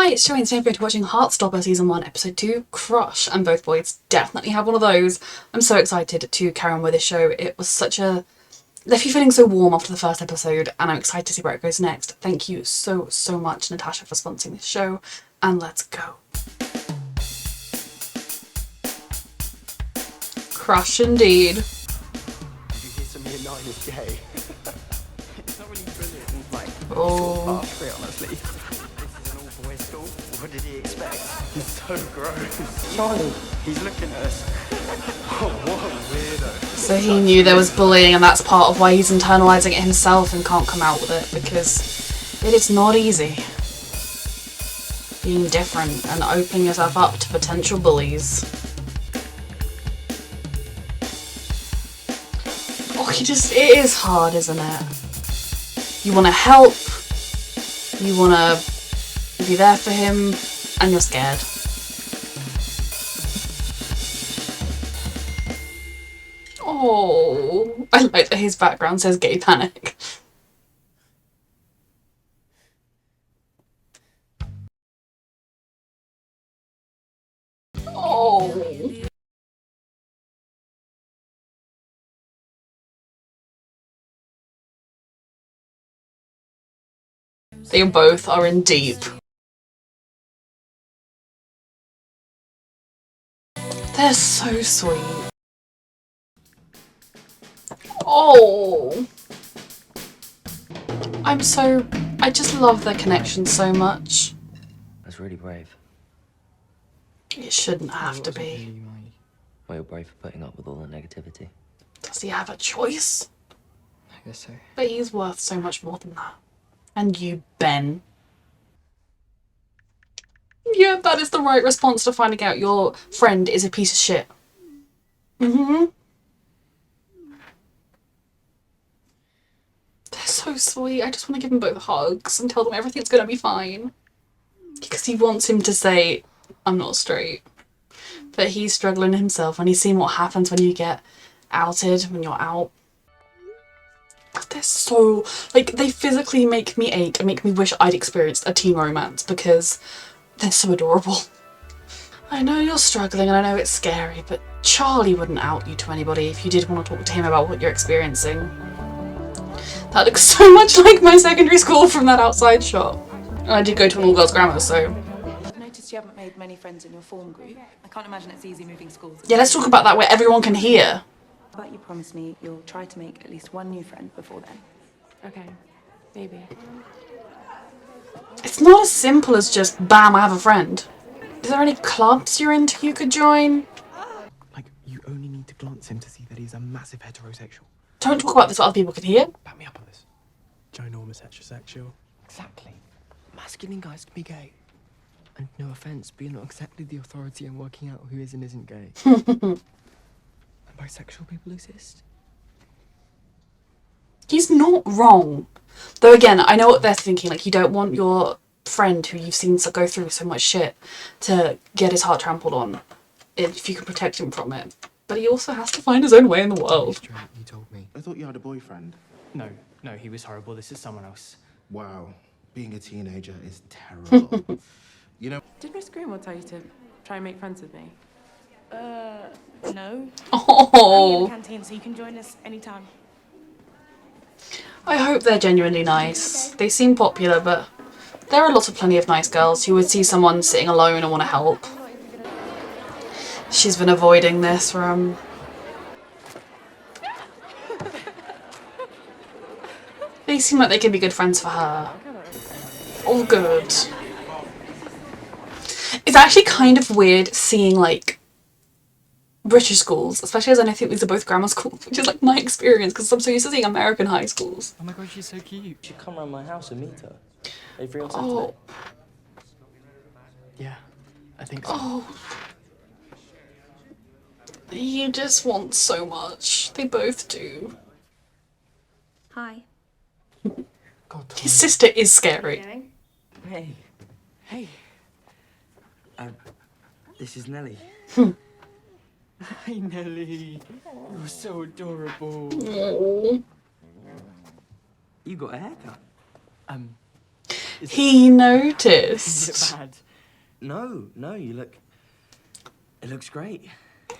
Hi, it's Joey and today we're going to be watching Heartstopper Season 1, Episode 2, Crush, and both boys definitely have one of those. I'm so excited to carry on with this show. It was such a... left you feeling so warm after the first episode, and I'm excited to see where it goes next. Thank you so much, Natasha, for sponsoring this show, and let's go. Crush indeed. Did you hear something at 9 is gay? It's not really brilliant, like, Oh. honestly. This is an all-boys school. What did he expect? He's so gross. Charlie, he's looking at us. Oh, what a weirdo. So he knew there was bullying, and that's part of why he's internalising it himself and can't come out with it, because it is not easy being different and opening yourself up to potential bullies. Oh, it is hard, isn't it? You want to help, you want to be there for him, and you're scared. Oh, I like that his background says gay panic. Oh. They both are in deep. They're so sweet. Oh. I just love their connection so much. That's really brave. It shouldn't have to be. Well, you're brave for putting up with all the negativity. Does he have a choice? I guess so. But he's worth so much more than that. And you, Ben. Yeah, that is the right response to finding out your friend is a piece of shit. Mm-hmm. They're so sweet. I just want to give them both hugs and tell them everything's gonna be fine. Because he wants him to say, I'm not straight. But he's struggling himself and he's seen what happens when you get outed, when you're out. They're so... like, they physically make me ache and make me wish I'd experienced a teen romance because they're so adorable. I know you're struggling and I know it's scary, but Charlie wouldn't out you to anybody if you did want to talk to him about what you're experiencing. That looks so much like my secondary school from that outside shot. I did go to an all-girls grammar, so... I've noticed you haven't made many friends in your form group. I can't imagine it's easy moving schools. Yeah, let's talk about that where everyone can hear. But you promise me you'll try to make at least one new friend before then. Okay, maybe. It's not as simple as just, bam, I have a friend. Is there any clubs you're into you could join? Like, you only need to glance him to see that he's a massive heterosexual. Don't talk about this so other people can hear. Back me up on this. Ginormous heterosexual. Exactly. Masculine guys can be gay. And no offence, but you're not exactly the authority in working out who is and isn't gay. And bisexual people exist. He's not wrong. Though again, I know what they're thinking, like you don't want your friend who you've seen go through so much shit to get his heart trampled on if you can protect him from it. But he also has to find his own way in the world. You told me. I thought you had a boyfriend. No, he was horrible. This is someone else. Wow, being a teenager is terrible. You know... Did Miss Greenwell tell you to try and make friends with me? No. Oh, Canteen, so you can join us anytime. I hope they're genuinely nice. They seem popular, but there are plenty of nice girls who would see someone sitting alone and want to help. She's been avoiding this from... They seem like they can be good friends for her. All good. It's actually kind of weird seeing, like, British schools, especially as I think these are both grammar schools, which is, like, my experience, because I'm so used to seeing American high schools. Oh my god, she's so cute. You should come around my house and meet her. Are you free on Oh, Yeah, I think so. oh. You just want so much. They both do. Hi. God, His sister is scary. Hey. Hey. This is Nelly. Hi, Nelly. You're so adorable. Oh. You got a haircut. He Is noticed. it bad? No, you look. It looks great.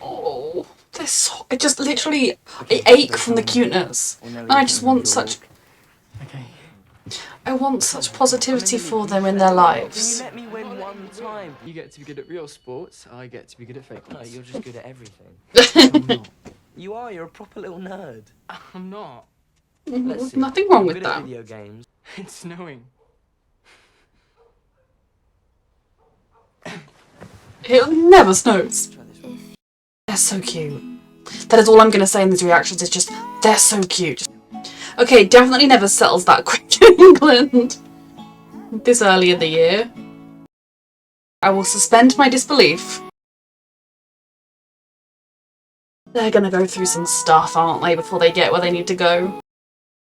Oh, this so, it just literally I ache from the cuteness. And I just want such Okay. I want such positivity for them in their lives. Can you let me win one time? You get to be good at real sports, I get to be good at fake No, ones. you're just good at everything. I'm not. You are. You're a proper little nerd. I'm not. Let's see. Nothing wrong You're with good at that. video games. It's snowing. It never snows. They're so cute. That is all I'm gonna say in these reactions, is just, they're so cute. Okay, definitely never settles that quick in England. This early in the year. I will suspend my disbelief. They're gonna go through some stuff, aren't they, before they get where they need to go.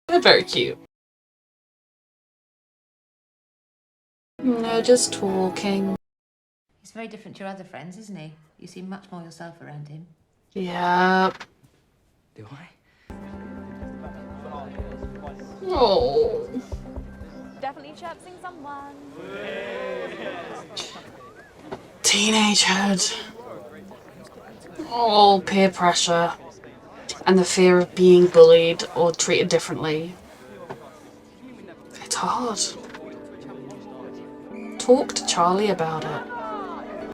They're very cute. They're just talking. He's very different to your other friends, isn't he? You seem much more yourself around him. Yeah. Do I? Oh. Definitely chirping someone. Teenagehood. Oh, peer pressure. And the fear of being bullied or treated differently. It's hard. Talk to Charlie about it.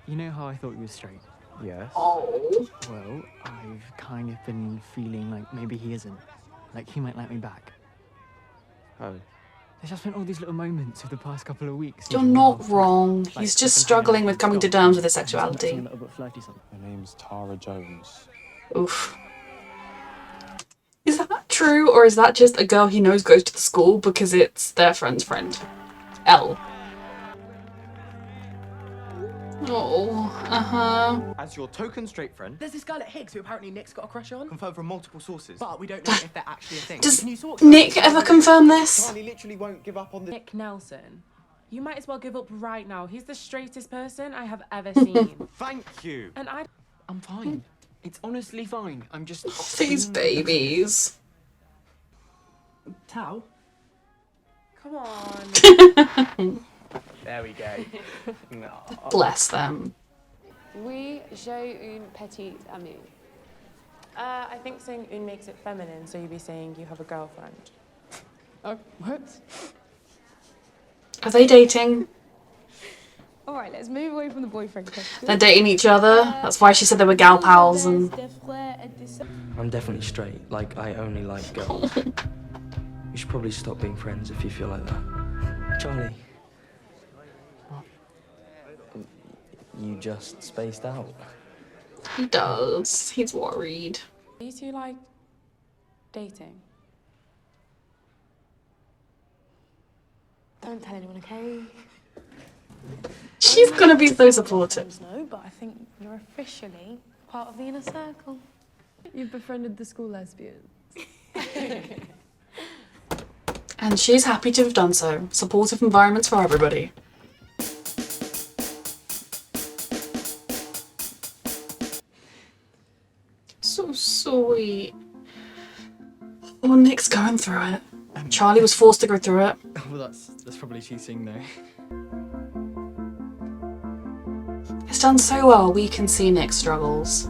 You know how I thought you were straight? Yes. Oh. Well, I've kind of been feeling like maybe he isn't. Like he might let me back. Oh. There's just been all these little moments of the past couple of weeks. You're not wrong. He's just struggling with coming to terms with his sexuality. A little bit flirty something. Her name's Tara Jones. Oof. Is that true, or is that just a girl he knows goes to the school because it's their friend's friend? L. Oh, uh-huh. As your token straight friend, There's this girl at Higgs who apparently Nick's got a crush on, confirmed from multiple sources. but we don't know if they're actually a thing. Does Can you talk to her? Nick ever confirm this? Charlie literally won't give up on the. Nick Nelson. You might as well give up right now. He's the straightest person I have ever seen. Thank you. And I'm fine. It's honestly fine. I'm just. These babies. Tao? come on. There we go. No. Bless them. Oui, j'ai une petite amie. I think saying une makes it feminine, so you'd be saying you have a girlfriend. Oh, what? Are they dating? All right, let's move away from the boyfriend question. They're dating each other. That's why she said they were gal pals and... I'm definitely straight. Like, I only like girls. You should probably stop being friends if you feel like that. Charlie. You just spaced out. He does. He's worried. Are you two like dating? Don't tell anyone, okay? She's gonna be so supportive. No, but I think you're officially part of the inner circle. You've befriended the school lesbians. And she's happy to have done so. Supportive environments for everybody. So sweet. Oh, Nick's going through it. Charlie was forced to go through it. Well, that's probably cheating, though. It's done so well, we can see Nick's struggles.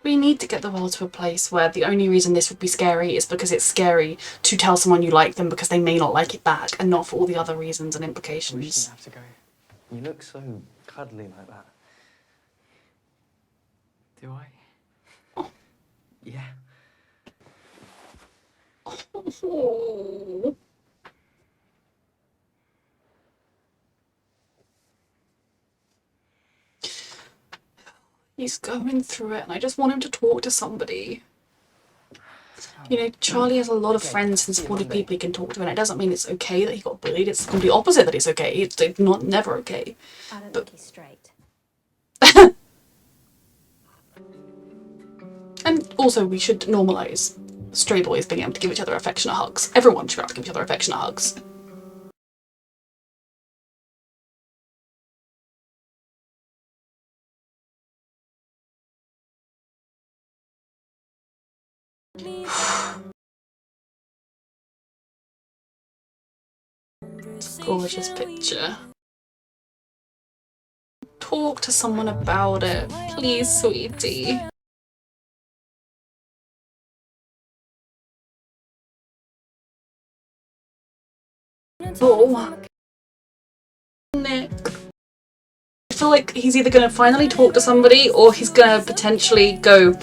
We need to get the world to a place where the only reason this would be scary is because it's scary to tell someone you like them because they may not like it back, and not for all the other reasons and We implications. shouldn't have to go. You look so cuddly like that. Do I? Yeah. Oh. He's going through it and I just want him to talk to somebody. You know, Charlie has a lot of friends and supportive people he can talk to, and it doesn't mean it's okay that he got bullied. It's the complete opposite that it's okay. It's not never okay. I don't But- think he's straight. And also, we should normalise stray boys being able to give each other affectionate hugs. Everyone should be able to give each other affectionate hugs. Gorgeous picture. Talk to someone about it, please, sweetie. Oh, Nick. I feel like he's either going to finally talk to somebody or he's going to potentially go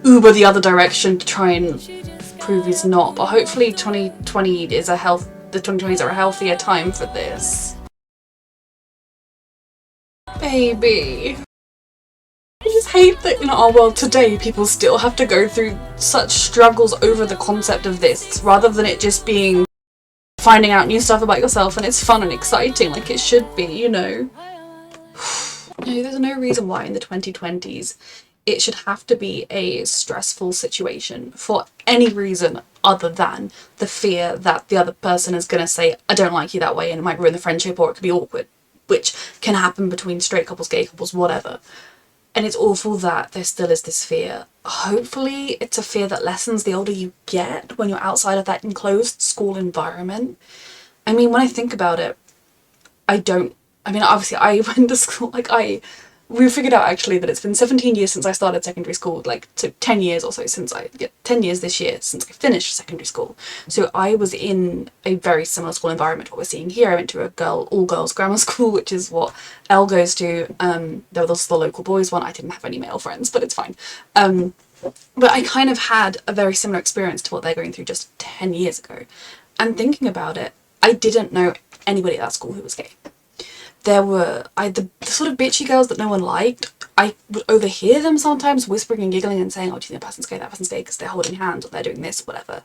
uber the other direction to try and prove he's not. But hopefully 2020 is the 2020s are a healthier time for this. Baby. I just hate that in our world today people still have to go through such struggles over the concept of this rather than it just being finding out new stuff about yourself and it's fun and exciting like it should be, you know. No, there's no reason why in the 2020s it should have to be a stressful situation for any reason other than the fear that the other person is going to say, I don't like you that way, and it might ruin the friendship or it could be awkward, which can happen between straight couples, gay couples, whatever. And it's awful that there still is this fear. Hopefully it's a fear that lessens the older you get when you're outside of that enclosed school environment. I mean, when I think about it, obviously I went to school, we figured out actually that it's been 17 years since I started secondary school, so 10 years or so 10 years this year since I finished secondary school. So I was in a very similar school environment to what we're seeing here. I went to a all-girls grammar school, which is what Elle goes to. There was also the local boys one. I didn't have any male friends, but it's fine. But I kind of had a very similar experience to what they're going through just 10 years ago. And thinking about it, I didn't know anybody at that school who was gay. There were the sort of bitchy girls that no one liked. I would overhear them sometimes whispering and giggling and saying, oh, do you think that person's gay? That person's gay because they're holding hands or they're doing this, whatever.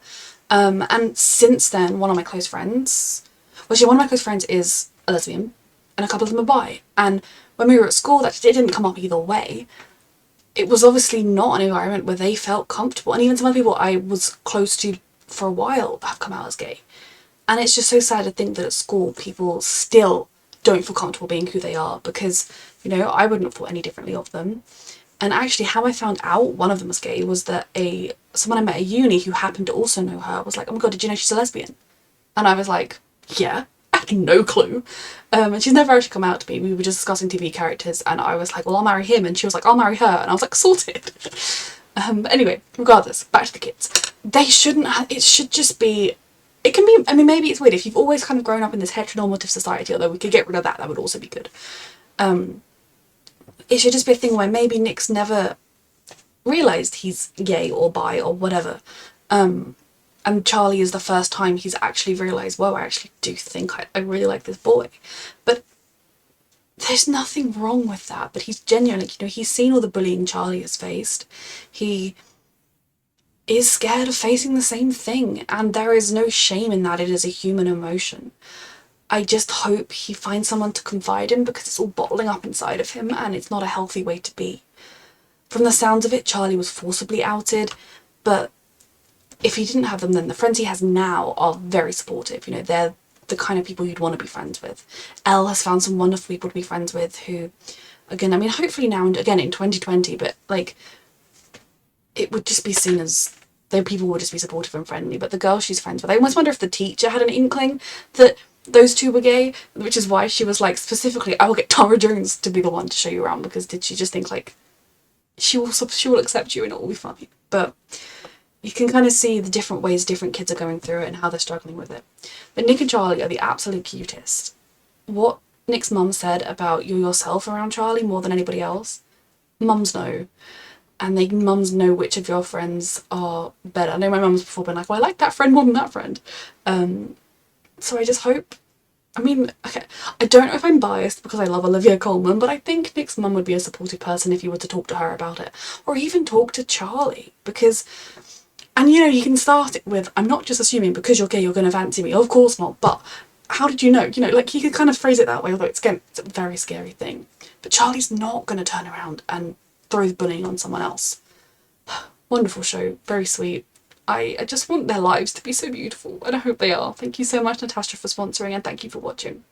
And since then, one of my close friends is a lesbian and a couple of them are bi. And when we were at school, it didn't come up either way. It was obviously not an environment where they felt comfortable. And even some of the people I was close to for a while have come out as gay. And it's just so sad to think that at school people still don't feel comfortable being who they are because, you know, I wouldn't have thought any differently of them. And actually how I found out one of them was gay was that someone I met at uni who happened to also know her was like, oh my god, did you know she's a lesbian? And I was like, yeah, I had no clue. And she's never actually come out to me. We were just discussing TV characters and I was like, well, I'll marry him. And she was like, I'll marry her. And I was like, sorted. But anyway, regardless, back to the kids. They shouldn't have, it should just be, it can be, I mean, maybe it's weird if you've always kind of grown up in this heteronormative society, although we could get rid of that, that would also be good. It should just be a thing where maybe Nick's never realised he's gay or bi or whatever. And Charlie is the first time he's actually realised, whoa, I actually do think I really like this boy. But there's nothing wrong with that. But he's genuinely, you know, he's seen all the bullying Charlie has faced. He is scared of facing the same thing, and there is no shame in that. It is a human emotion. I just hope he finds someone to confide in because it's all bottling up inside of him and it's not a healthy way to be. From the sounds of it, Charlie was forcibly outed, but if he didn't have them, then the friends he has now are very supportive. You know, they're the kind of people you'd want to be friends with. Elle has found some wonderful people to be friends with who, again, I mean, hopefully now and again in 2020, but like, it would just be seen as though people would just be supportive and friendly. But the girl she's friends with, I almost wonder if the teacher had an inkling that those two were gay, which is why she was like, specifically, I will get Tara Jones to be the one to show you around, because did she just think like, she will accept you and it will be fine. But you can kind of see the different ways different kids are going through it and how they're struggling with it. But Nick and Charlie are the absolute cutest. What Nick's mum said about you yourself around Charlie more than anybody else, mums know. And mums know which of your friends are better. I know my mum's before been like, well, I like that friend more than that friend. So I just hope, I mean, okay, I don't know if I'm biased because I love Olivia Colman, but I think Nick's mum would be a supportive person if you were to talk to her about it. Or even talk to Charlie, because, and you know, you can start it with, I'm not just assuming because you're gay you're going to fancy me. Of course not, but how did you know? You know, like you could kind of phrase it that way, although it's a very scary thing. But Charlie's not going to turn around and throw the bullying on someone else. Wonderful show, very sweet. I just want their lives to be so beautiful, and I hope they are. Thank you so much, Natasha, for sponsoring, and thank you for watching.